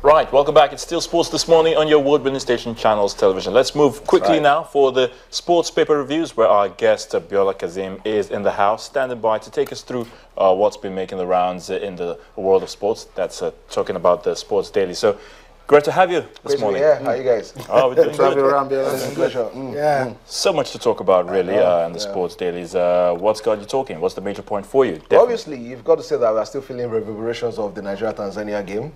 Right, welcome back. It's still sports this morning on your award-winning station, Channels Television. Let's move quickly now for the sports paper reviews, where our guest, Biola Kazim, is in the house, standing by to take us through what's been making the rounds in the world of sports. That's talking about the Sports Daily. So, great to have you this morning. Yeah, how you guys? Oh, we're doing good. Around, it's a pleasure. So much to talk about, really, in the Sports Dailies. What's got you talking? What's the major point for you? Well, obviously, you've got to say that we're still feeling reverberations of the Nigeria-Tanzania game,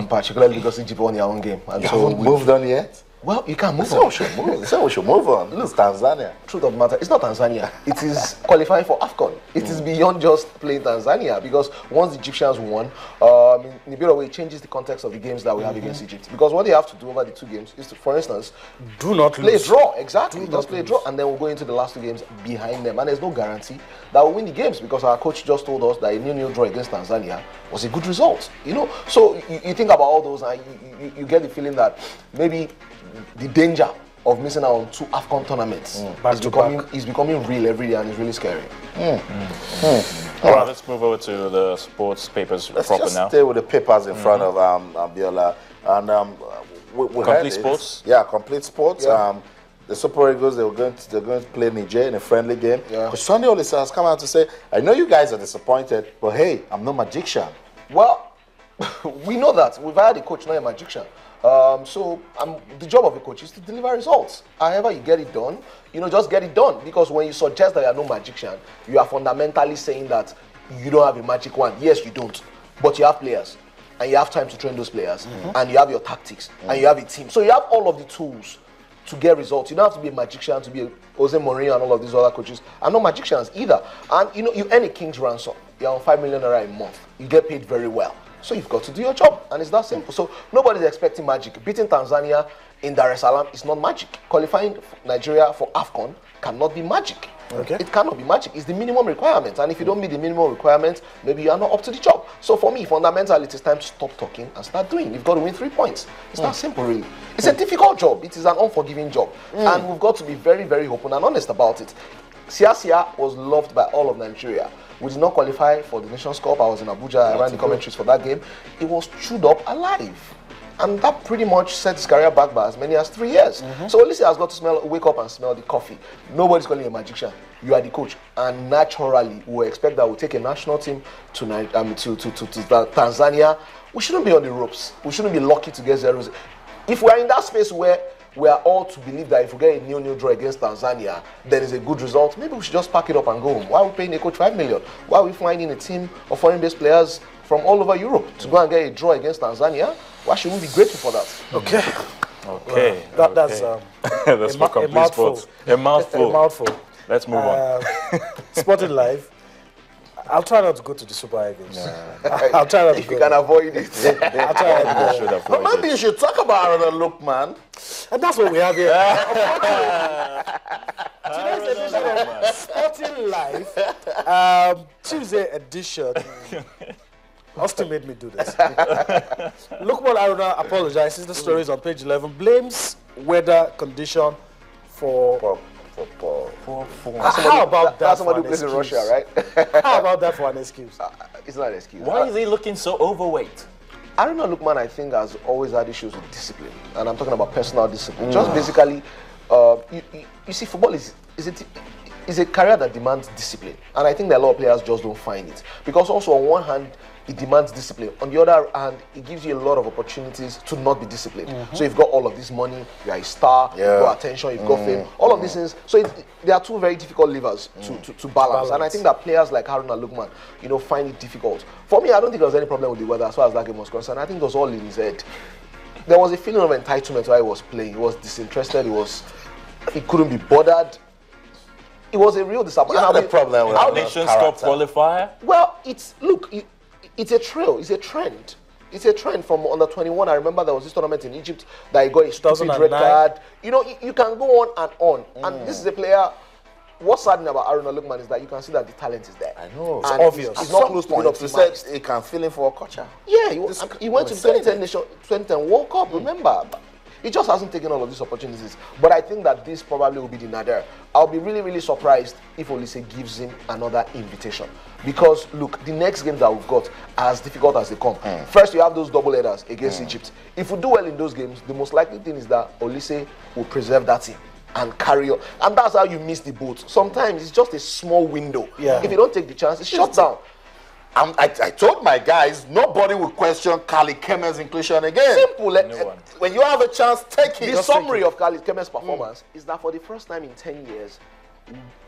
particularly because Egypt won their own game. And You so haven't moved on yet? Well, you can't move So on. we should move. So we should move on. Look, Tanzania. Truth of the matter, it's not Tanzania. It is qualifying for AFCON. It is beyond just playing Tanzania, because once the Egyptians won, in a bit of a way, it changes the context of the games that we have against Egypt. Because what they have to do over the two games is to, for instance, do not play lose. a draw. Exactly. Just play a draw, and then we'll go into the last two games behind them. And there's no guarantee that we'll win the games, because our coach just told us that a 0-0 draw against Tanzania was a good result. You know, so you think about all those, and you get the feeling that maybe the danger of missing out on two AFCON tournaments is becoming real every day, and it's really scary. All right, let's move over to the sports papers Let's proper just now. stay with the papers in front of Biola. And we Complete heard it. sports? Yeah, complete sports. Yeah. The Super Eagles, they're going to play Niger in a friendly game. Yeah. But Sunday Olisa has come out to say, I know you guys are disappointed, but hey, I'm no magician. Well, we know that. We've hired a coach, not a magician. So the job of a coach is to deliver results. However you get it done, just get it done. Because when you suggest that you are no magician, you are fundamentally saying that you don't have a magic wand. Yes, you don't. But you have players. And you have time to train those players. And you have your tactics. And you have a team. So you have all of the tools to get results. You don't have to be a magician to be a Jose Mourinho and all of these other coaches. I'm not magicians either. And you earn a king's ransom. You're on 5 million naira a month. You get paid very well. So you've got to do your job, and it's that simple. So nobody's expecting magic. Beating Tanzania in Dar es Salaam is not magic. Qualifying Nigeria for AFCON cannot be magic. Okay. It cannot be magic. It's the minimum requirement, and if you don't meet the minimum requirement, maybe you are not up to the job. So for me, fundamentally, it is time to stop talking and start doing. You've got to win 3 points. It's that simple, really. It's a difficult job. It is an unforgiving job, and we've got to be very, very open and honest about it. Sia was loved by all of Nigeria. We did not qualify for the Nations Cup. I was in Abuja. I ran the commentaries for that game. It was chewed up alive. And that pretty much set his career back by as many as 3 years. So Olise has got to wake up and smell the coffee. Nobody's calling you a magician. You are the coach. And naturally, we expect that we'll take a national team to Tanzania. We shouldn't be on the ropes. We shouldn't be lucky to get 0-0. If we're in that space where we are all to believe that if we get a 0-0 draw against Tanzania, then it's a good result, maybe we should just pack it up and go home. Why are we paying a coach 5 million? Why are we finding a team of foreign-based players from all over Europe to go and get a draw against Tanzania? Why should we be grateful for that? Okay. Okay. That's That's for complete mouthful. sports. A mouthful. A mouthful. Let's move on. Sporting Live. I'll try not to go to the Super Eagles. I'll try not to If go. you can avoid it. I'll try not to Should go. avoid But maybe it. you should talk about it, look, man. And that's what we have here. Today's edition of Sporting Live, Tuesday edition. Austin made me do this. Lukman Aruna apologizes. The story is on page 11. Blames weather condition for. How about that? That's somebody for who plays an in excuse? Russia, right? How about that for an excuse? It's not an excuse. Why is he looking so overweight? I don't know, Lukman, I think, has always had issues with discipline. And I'm talking about personal discipline. Just basically, you see, football is a career that demands discipline. And I think that a lot of players just don't find it. Because also, on one hand, it demands discipline. On the other hand, it gives you a lot of opportunities to not be disciplined. So you've got all of this money, you are a star, you've got attention, you've got fame, all of these things. So there are two very difficult levers to balance. And I think that players like Haruna Lukman, find it difficult. For me, I don't think there was any problem with the weather as far as that game was concerned. I think it was all in his head. There was a feeling of entitlement while he was playing. He was disinterested, he couldn't be bothered. It was a real disappointment. You had a problem with Our that Nations Cup character. qualifier? Well, it's a trail, it's a trend. It's a trend from under 21. I remember there was this tournament in Egypt that he got a stupid red 2009. card. You can go on and on. And this is a player. What's saddening about Haruna Lukman is that you can see that the talent is there. I know. And obvious. He's not close to being He said optimized. he can fill in for a culture. Yeah, he went to the 2010 World Cup, remember? He just hasn't taken all of these opportunities. But I think that this probably will be the nadir. I'll be really, really surprised if Olise gives him another invitation. Because, look, the next game that we've got, as difficult as they come, first you have those double headers against Egypt. If we do well in those games, the most likely thing is that Olise will preserve that team and carry on. And that's how you miss the boat. Sometimes it's just a small window. Yeah. If you don't take the chance, it's shut down. I told my guys, nobody will question Kali Keme's inclusion again. Simple. When you have a chance, take it. The summary of Kali Keme's performance is that for the first time in 10 years,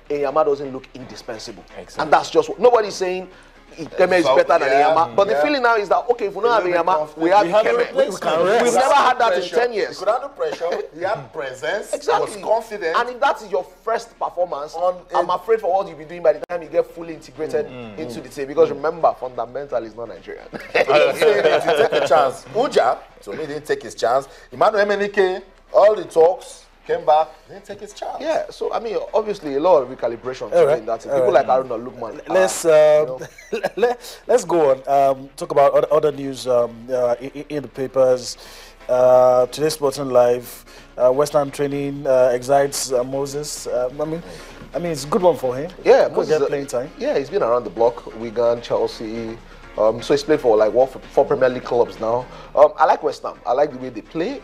Enyama doesn't look indispensable. Exactly. And that's just what nobody's saying. Keme is better than Enyama. But the feeling now is that, okay, if we don't have Enyama, we have Keme. We've never had that in 10 years. He could handle pressure, he had presence, Exactly. he was confident. And if that is your first performance, I'm afraid for what you'll be doing by the time you get fully integrated into the team. Because remember, fundamental is not Nigerian. He take a chance. Uja, to me, didn't take his chance. Emmanuel Emenike, all the talks, came back, didn't take his chance. Yeah, so I mean, obviously a lot of recalibration in that team. People like Aruna Lukman. Let's go on. Talk about other news in the papers. Today's Sporting Live. West Ham training excites Moses. I mean, it's a good one for him. Yeah, Moses get playing time. Yeah, he's been around the block. Wigan, Chelsea. So he's played for like four Premier League clubs now. I like West Ham. I like the way they play.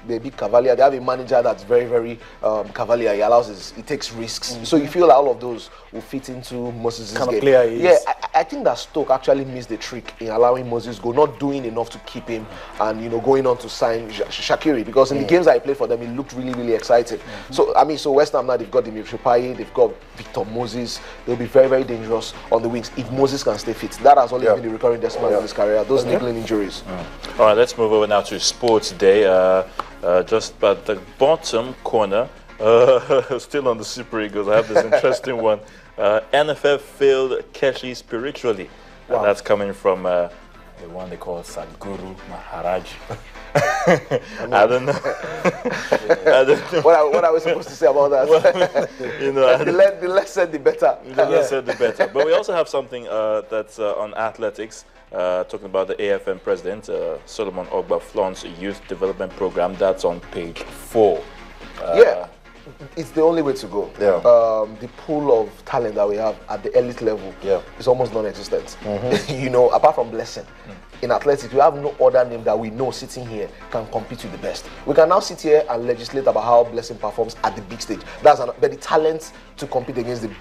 They beat Cavalier. They have a manager that's very, very Cavalier. He takes risks. So you feel like all of those will fit into Moses' Kind of game. player he is. Yeah, I think that Stoke actually missed the trick in allowing Moses go, not doing enough to keep him, and going on to sign Shaqiri, because in the games that he played for them, he looked really, really excited. So I mean, so West Ham now, they've got Dimitri Payet, they've got Victor Moses. They'll be very, very dangerous on the wings if Moses can stay fit. That has always been the recurring decimal in his career. Those niggling injuries. All right, let's move over now to Sports Day. Just at the bottom corner, still on the Super Eagles, I have this interesting one. NFF failed Keshi spiritually. And that's coming from the one they call Sadhguru Maharaj. I don't know. What are we supposed to say about that? Well, the less said, the better. The less said, the better. But we also have something that's on athletics. Talking about the AFN president, Solomon Ogba Flaunt's youth development program. That's on page 4. Yeah, it's the only way to go. Yeah. The pool of talent that we have at the elite level is almost non-existent. Apart from Blessing. In athletics, we have no other name that we know sitting here can compete with the best. We can now sit here and legislate about how Blessing performs at the big stage. But the talent to compete against the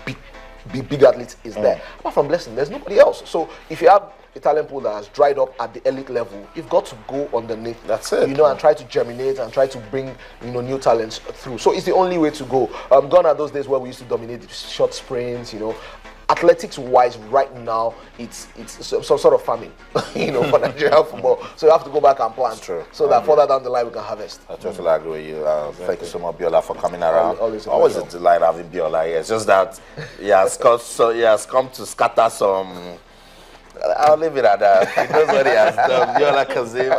big athletes is there. Apart from Blessing, there's nobody else. So if you have a talent pool that has dried up at the elite level, you've got to go underneath. That's it. And try to germinate and try to bring new talents through. So it's the only way to go. Gone are those days where we used to dominate the short sprints. Athletics wise, right now it's some sort of famine, for Nigerian football. So you have to go back and plan. True. So that further down the line we can harvest. I totally agree with you. Thank you so much, Biola, for coming around. Always a delight having Biola here. It's just that he has come to scatter some. I'll leave it at that. He knows what he has done. Biola Kazim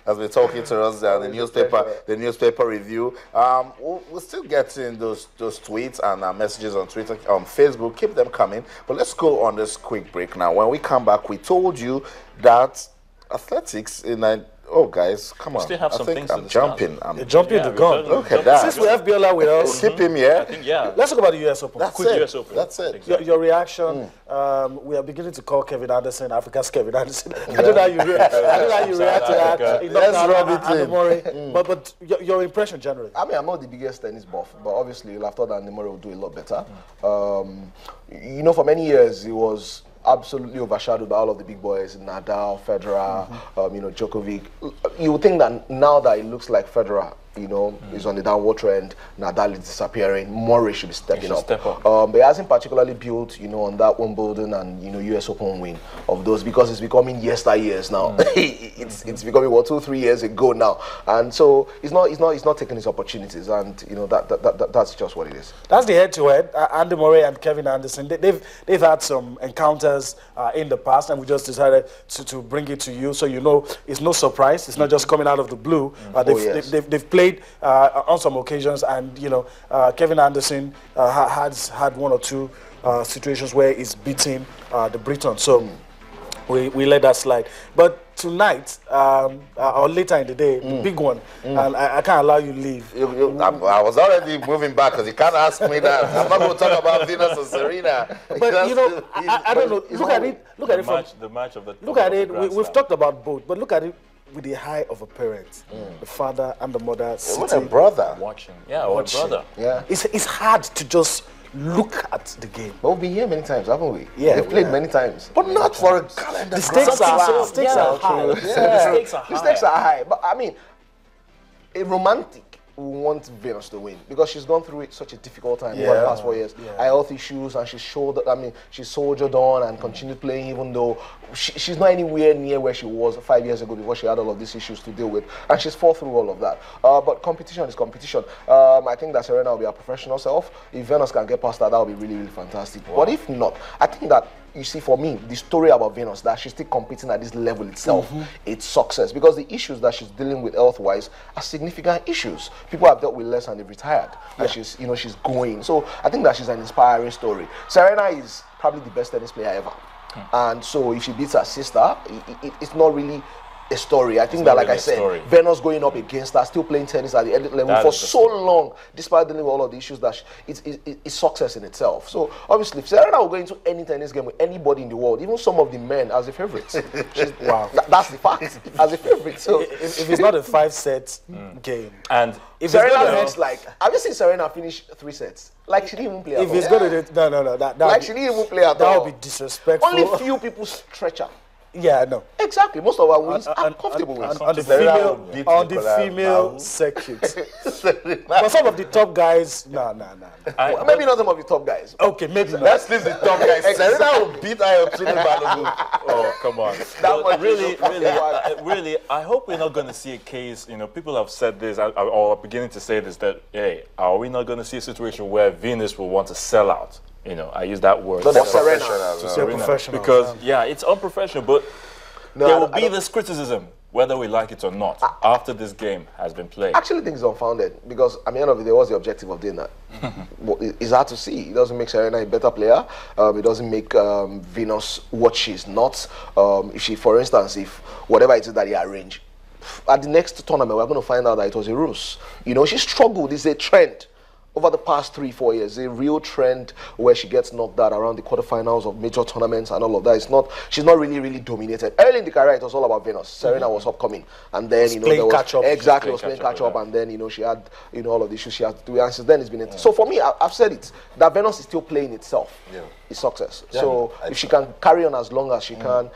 has been talking to us. The newspaper review. We're still getting those tweets and messages on Twitter, on Facebook. Keep them coming. But let's go on this quick break now. When we come back, we told you that athletics in oh, guys, come on. Still have some things I'm to jumping. You're jumping the gun. Look at that. Since we have Biola with us, Keep him here. I think, yeah. let's talk about the US Open. That's Quick it. US Open. That's it. Exactly. Your reaction. We are beginning to call Kevin Anderson Africa's Kevin Anderson. I don't know how you react. to that. Let's rub it in. But your impression generally. I mean, I'm not the biggest tennis buff, but obviously I thought that Nemore will do a lot better. For many years he was absolutely overshadowed by all of the big boys, Nadal, Federer, Djokovic. You would think that now that it looks like Federer, is on the downward trend, Nadal is disappearing, Murray should be stepping up. Step up. But he hasn't particularly built, on that Wimbledon and, US Open win of those, because it's becoming yesteryears now. It's becoming 2-3 years ago now, and so he's not taking his opportunities, and that's just what it is. That's the head-to-head. Andy Murray and Kevin Anderson. They've had some encounters in the past, and we just decided to bring it to you, so it's no surprise. It's not just coming out of the blue. They've played on some occasions, and Kevin Anderson has had one or two situations where he's beating the Briton. So we let that slide. But tonight, or later in the day, the big one, and I can't allow you leave. I was already moving back because you can't ask me that. I'm not going to talk about Venus and Serena. But you know, I don't know. Look at it. Look at it from the match of the. look at it. We've talked about both, but look at it with the eye of a parent, the father and the mother What a sitting brother. watching. Yeah, or a brother. Yeah. It's hard to just look at the game. But we've been here many times, haven't we? Yeah, They've played yeah. many times. But not for a calendar. The stakes are high. So, Stakes yeah, are high. true. The stakes are The stakes high. are high. But I mean, a romantic will want Venus to win because she's gone through such a difficult time over the past 4 years. Her health issues, and she soldiered on and continued playing even though she's not anywhere near where she was 5 years ago before she had all of these issues to deal with, and she's fought through all of that. But competition is competition. I think that Serena will be a professional self. If Venus can get past that, that would be really, really fantastic. But if not, I think that, you see, for me, the story about Venus, that she's still competing at this level itself, it's success. Because the issues that she's dealing with health-wise are significant issues. People have dealt with less and they've retired. And she's going. So I think that she's an inspiring story. Serena is probably the best tennis player ever. And so if she beats her sister, it's not really a story. I think that, like I said, Venus going up against her, still playing tennis at the elite level for so long, despite dealing with all of the issues, that it's success in itself. So obviously, if Serena will go into any tennis game with anybody in the world, even some of the men as a favorite, that's the fact, as a favorite. So If it's not a 5-set game, And if Serena it's hits, like, have you seen Serena finish 3 sets? Like she didn't even play at if all. it's going to no, that Like she didn't even play at that all. would be disrespectful. Only few people stretch her. Yeah, no. Exactly. Most of our wins are comfortable wins. On the Serena female, will beat on the Nicola female Mahou. circuit. But some of the top guys, no. Well, maybe not some of the top guys. Okay, maybe not. Let's leave the top guys. Serena will beat Ayotune Balogun. oh, come on. That But much is really, so really, I hope we're not going to see a case, people have said this, or are beginning to say this, that, hey, are we not going to see a situation where Venus will want to sell out? I use that word. Not For Serena. professionals, They're professionals, Because, it's unprofessional, but No, there I will don't- be this criticism, whether we like it or not, after this game has been played. I actually think it's unfounded because at the end of the day, what's the objective of doing that? Well, it's hard to see. It doesn't make Serena a better player. It doesn't make Venus what she's not. If she, for instance, if whatever it is that he arranged, at the next tournament, we're going to find out that it was a ruse. She struggled. It's a trend. Over the past 3-4 years, a real trend where she gets knocked out around the quarterfinals of major tournaments and all of that. She's not really dominated. Early in the career, it was all about Venus. Serena was upcoming, and then there was catch up. exactly was playing catch up, and then she had all of the issues she had to do. And since then, it's been so for me. I've said it that Venus is still playing itself. It's success. So if she can carry on as long as she can,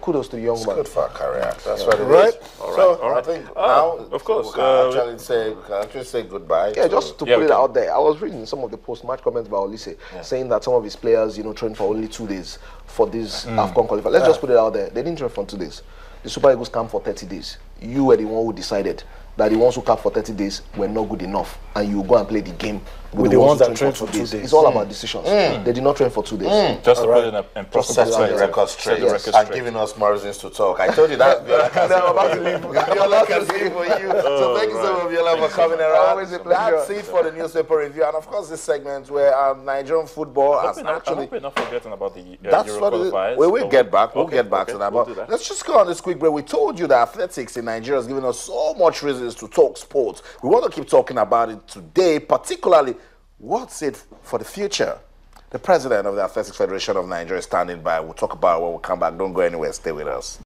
kudos to the young man. Good for her career. That's what it is. Right. So I think now, of course, we can actually say goodbye. Yeah, just to Yeah, put we it can. out there, I was reading some of the post-match comments by Olise saying that some of his players, trained for only 2 days for this AFCON qualifier. Let's just put it out there. They didn't train for 2 days. The Super Eagles camped for 30 days. You were the one who decided that the ones who camped for 30 days were not good enough, and you go and play the game with the ones that trained for 2 days. It's all about decisions. They did not train for 2 days. Just to put it in Just perspective. Setting the record straight Yes. and giving us more reasons to talk. I told you that. Viola Kazim. I'm about to leave. Viola Kazim for you. So thank you so much, Viola, for coming around. Always a pleasure. That's it for the newspaper review, and of course this segment where Nigerian football I has hope actually. we're not forgetting about the That's Euro what it is. qualifiers. We will get back. We'll Okay, get back okay, to that. we'll But do that. let's just go on this quick break. We told you that athletics in Nigeria has given us so much reasons to talk sports. We want to keep talking about it today, particularly what's it for the future. The president of the Athletics Federation of Nigeria is standing by. We'll talk about it when we come back. Don't go anywhere. Stay with us.